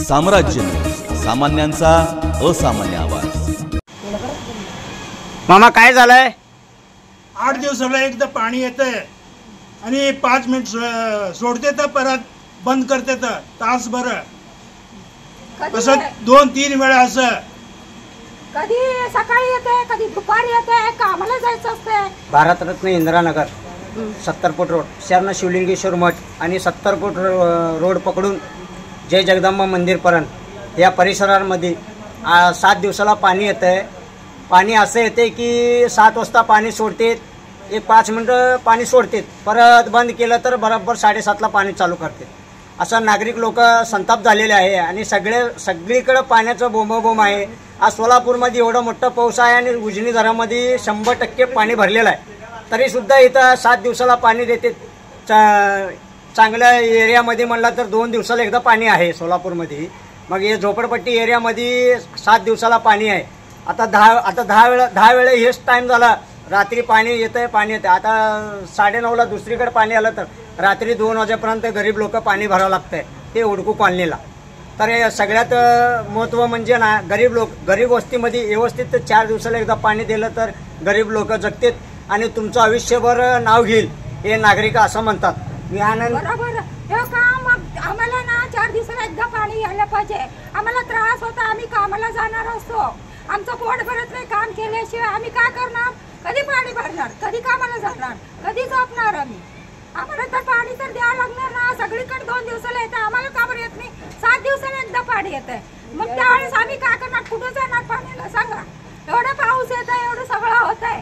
साम्राज्य न्यूज, सामान्यांचा असामान्य आवाज। मामा काय झालंय? 8 दिवसाला एकदा पाणी येतंय आणि 5 मिनिट सोडते तर परत बंद करते तर तासभर असं 2-3 वेळा असं कधी सकाळी येते कधी दुपारी येते कामाला जायचं असते। भारतरत्न इंदिरानगर 70 फूट रोड शरण शिवलिंगेश्वर मठ आणि 70 फूट रोड पकडून जय जगदंबा मंदिरपर्यंत या परिसरामध्ये 7 दिवसाला पाणी येतंय। पाणी असं येते की 7 वाजता पाणी सोडते, एक 5 मिनिटं पाणी सोडते, परत बंद केलं तर बरोबर 7:30ला पाणी चालू करते। असं नागरिक लोक संताप झालेले आहे आणि सगळीकडे पाण्याचं बोंबाबोंब आहे। आज सोलापूरमध्ये एवढा मोठा पाऊस आहे आणि उजनी धरणामध्ये 100% पाणी भरलेलं आहे, तरीसुद्धा इथं 7 दिवसाला पाणी देते। चांगल्या एरियामध्ये म्हणलं तर 2 दिवसाला एकदा पाणी आहे सोलापूरमध्ये। मग हे झोपडपट्टी एरियामध्ये 7 दिवसाला पाणी आहे। आता 10 वेळा हेच टाईम झाला, रात्री पाणी येतंय आता 9:30ला दुसरीकडे पाणी आलं तर रात्री 2 वाजेपर्यंत गरीब लोक पाणी भरावं लागतंय ते उडकू कॉलनीला। तर हे सगळ्यात महत्त्व म्हणजे ना गरीब वस्तीमध्ये व्यवस्थित 4 दिवसाला एकदा पाणी दिलं तर गरीब लोक जगतात आणि तुमचं आयुष्यभर नाव घेईल हे नागरिक असं म्हणतात। मी आनंद बरोबर हे काम आम्हाला ना 4 दिवसाला एकदा पाणी यायला पाहिजे। आम्हाला त्रास होता, आम्ही कामाला जाणार असतो, आमचं पोट भरत नाही काम केल्याशिवाय आम्ही काय करणार? कधी पाणी भरणार, कधी कामाला जाणार, कधी झोपणार आम्ही? आम्हाला तर पाणी तर द्यावं लागणार ना। सगळीकडे 2 दिवसाला येतं, आम्हाला का बरं येत नाही? 7 दिवसाला एकदा पाणी येतंय, मग त्यावेळेस आम्ही काय करणार? कुठं जाणार पाण्याला सांगा? एवढा पाऊस येत आहे, एवढं सगळं होत आहे,